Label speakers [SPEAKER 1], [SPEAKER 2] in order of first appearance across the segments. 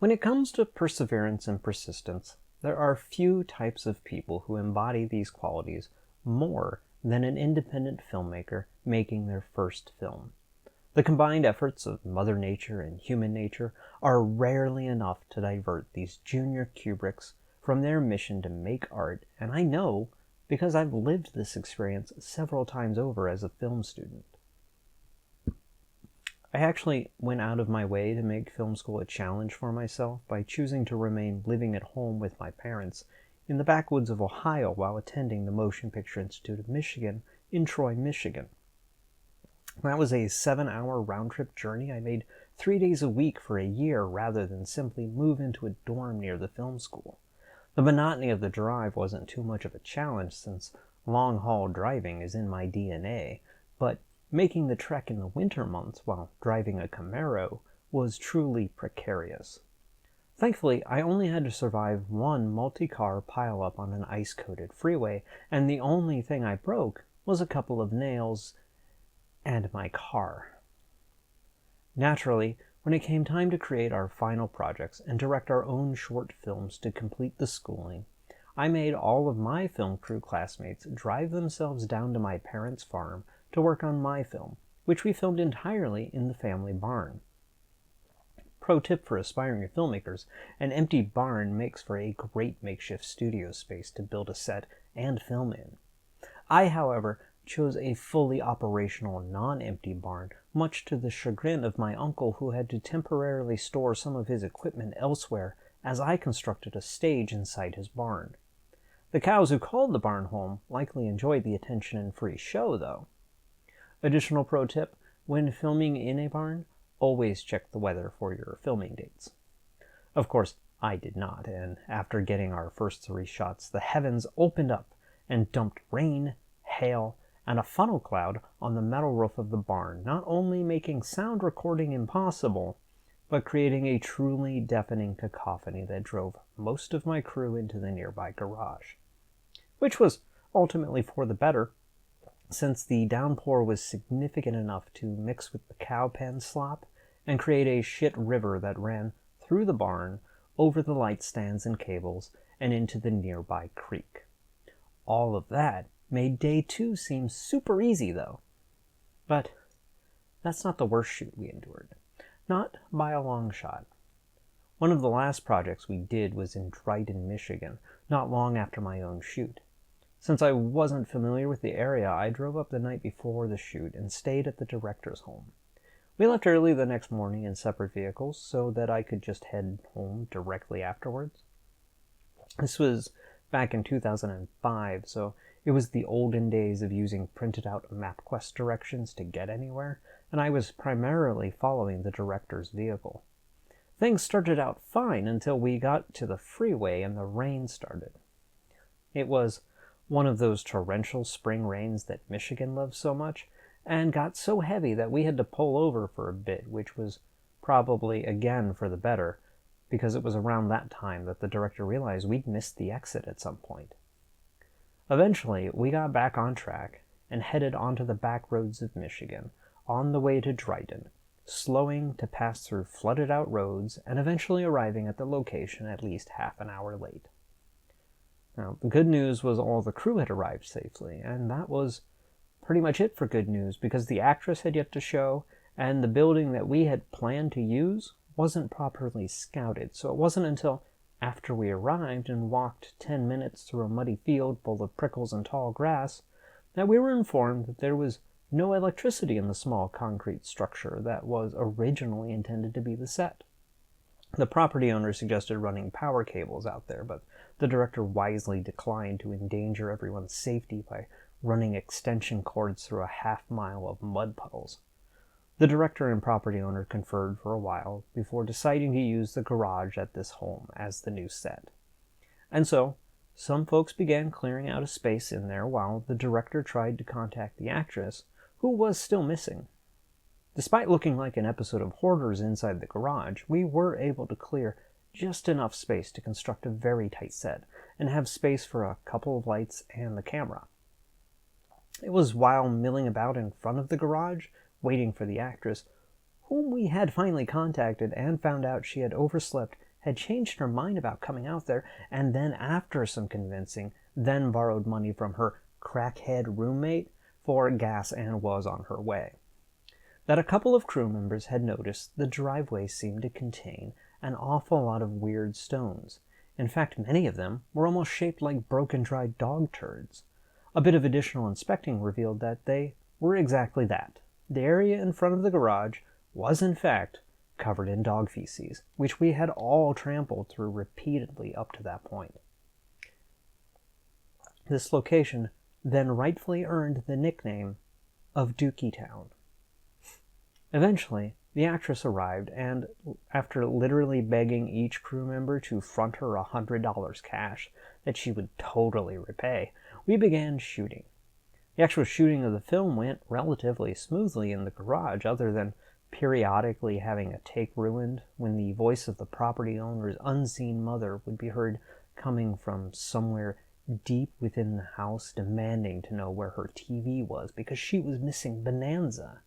[SPEAKER 1] When it comes to perseverance and persistence, there are few types of people who embody these qualities more than an independent filmmaker making their first film. The combined efforts of Mother Nature and human nature are rarely enough to divert these junior Kubricks from their mission to make art, and I know because I've lived this experience several times over as a film student. I actually went out of my way to make film school a challenge for myself by choosing to remain living at home with my parents in the backwoods of Ohio while attending the Motion Picture Institute of Michigan in Troy, Michigan. That was a 7-hour round-trip journey I made 3 days a week for a year rather than simply move into a dorm near the film school. The monotony of the drive wasn't too much of a challenge since long-haul driving is in my DNA, but making the trek in the winter months while driving a Camaro was truly precarious. Thankfully, I only had to survive one multi-car pileup on an ice-coated freeway, and the only thing I broke was a couple of nails and my car. Naturally, when it came time to create our final projects and direct our own short films to complete the schooling, I made all of my film crew classmates drive themselves down to my parents' farm to work on my film, which we filmed entirely in the family barn. Pro tip for aspiring filmmakers, an empty barn makes for a great makeshift studio space to build a set and film in. I, however, chose a fully operational, non-empty barn, much to the chagrin of my uncle who had to temporarily store some of his equipment elsewhere as I constructed a stage inside his barn. The cows who called the barn home likely enjoyed the attention and free show, though. Additional pro tip, when filming in a barn, always check the weather for your filming dates. Of course, I did not, and after getting our first 3 shots, the heavens opened up and dumped rain, hail, and a funnel cloud on the metal roof of the barn, not only making sound recording impossible, but creating a truly deafening cacophony that drove most of my crew into the nearby garage. Which was ultimately for the better, since the downpour was significant enough to mix with the cow pen slop and create a shit river that ran through the barn, over the light stands and cables, and into the nearby creek. All of that made day 2 seem super easy, though. But that's not the worst shoot we endured. Not by a long shot. One of the last projects we did was in Dryden, Michigan, not long after my own shoot. Since I wasn't familiar with the area, I drove up the night before the shoot and stayed at the director's home. We left early the next morning in separate vehicles so that I could just head home directly afterwards. This was back in 2005, so it was the olden days of using printed out MapQuest directions to get anywhere, and I was primarily following the director's vehicle. Things started out fine until we got to the freeway and the rain started. It was one of those torrential spring rains that Michigan loves so much, and got so heavy that we had to pull over for a bit, which was probably again for the better, because it was around that time that the director realized we'd missed the exit at some point. Eventually, we got back on track and headed onto the back roads of Michigan, on the way to Dryden, slowing to pass through flooded-out roads and eventually arriving at the location at least half an hour late. Now, the good news was all the crew had arrived safely, and that was pretty much it for good news, because the actress had yet to show, and the building that we had planned to use wasn't properly scouted, so it wasn't until after we arrived and walked 10 minutes through a muddy field full of prickles and tall grass that we were informed that there was no electricity in the small concrete structure that was originally intended to be the set. The property owner suggested running power cables out there, but the director wisely declined to endanger everyone's safety by running extension cords through a half-mile of mud puddles. The director and property owner conferred for a while before deciding to use the garage at this home as the new set. And so, some folks began clearing out a space in there while the director tried to contact the actress, who was still missing. Despite looking like an episode of Hoarders inside the garage, we were able to clear just enough space to construct a very tight set and have space for a couple of lights and the camera. It was while milling about in front of the garage, waiting for the actress, whom we had finally contacted and found out she had overslept had changed her mind about coming out there, and then after some convincing, then borrowed money from her crackhead roommate for gas and was on her way. That a couple of crew members had noticed the driveway seemed to contain an awful lot of weird stones. In fact, many of them were almost shaped like broken dried dog turds. A bit of additional inspecting revealed that they were exactly that. The area in front of the garage was in fact covered in dog feces, which we had all trampled through repeatedly up to that point. This location then rightfully earned the nickname of Dookie Town. Eventually, the actress arrived, and after literally begging each crew member to front her $100 cash that she would totally repay, we began shooting. The actual shooting of the film went relatively smoothly in the garage, other than periodically having a take ruined when the voice of the property owner's unseen mother would be heard coming from somewhere deep within the house, demanding to know where her TV was because she was missing Bonanza.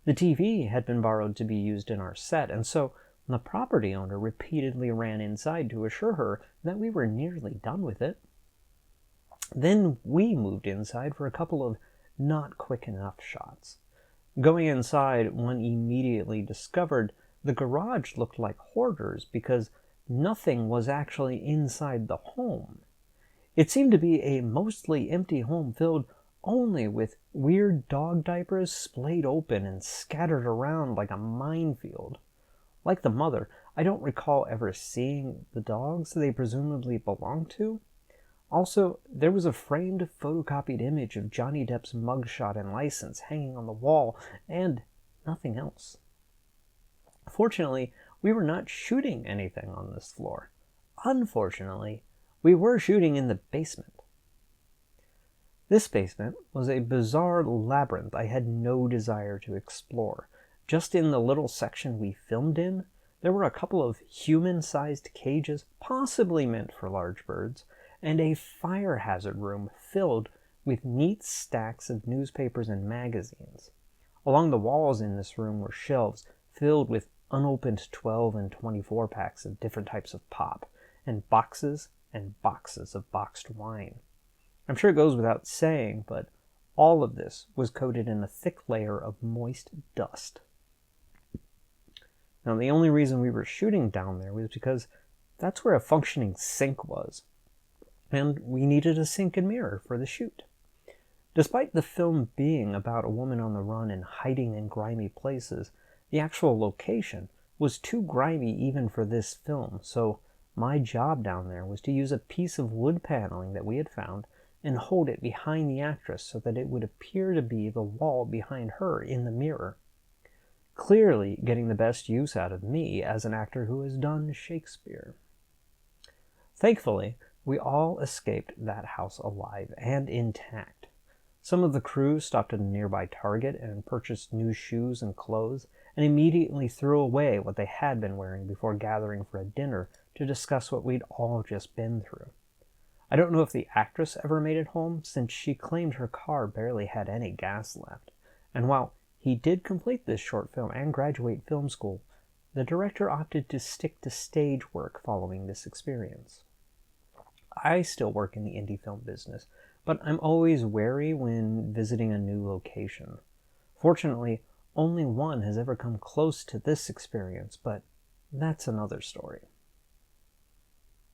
[SPEAKER 1] The TV had been borrowed to be used in our set, and so the property owner repeatedly ran inside to assure her that we were nearly done with it. Then we moved inside for a couple of not quick enough shots. Going inside, one immediately discovered the garage looked like hoarders because nothing was actually inside the home. It seemed to be a mostly empty home filled only with weird dog diapers splayed open and scattered around like a minefield. Like the mother, I don't recall ever seeing the dogs they presumably belonged to. Also, there was a framed photocopied image of Johnny Depp's mugshot and license hanging on the wall, and nothing else. Fortunately, we were not shooting anything on this floor. Unfortunately, we were shooting in the basement. This basement was a bizarre labyrinth I had no desire to explore. Just in the little section we filmed in, there were a couple of human-sized cages, possibly meant for large birds, and a fire hazard room filled with neat stacks of newspapers and magazines. Along the walls in this room were shelves filled with unopened 12 and 24 packs of different types of pop, and boxes of boxed wine. I'm sure it goes without saying, but all of this was coated in a thick layer of moist dust. Now, the only reason we were shooting down there was because that's where a functioning sink was, and we needed a sink and mirror for the shoot. Despite the film being about a woman on the run and hiding in grimy places, the actual location was too grimy even for this film, so my job down there was to use a piece of wood paneling that we had found and hold it behind the actress so that it would appear to be the wall behind her in the mirror. Clearly getting the best use out of me as an actor who has done Shakespeare. Thankfully, we all escaped that house alive and intact. Some of the crew stopped at a nearby Target and purchased new shoes and clothes, and immediately threw away what they had been wearing before gathering for a dinner to discuss what we'd all just been through. I don't know if the actress ever made it home, since she claimed her car barely had any gas left. And while he did complete this short film and graduate film school, the director opted to stick to stage work following this experience. I still work in the indie film business, but I'm always wary when visiting a new location. Fortunately, only one has ever come close to this experience, but that's another story.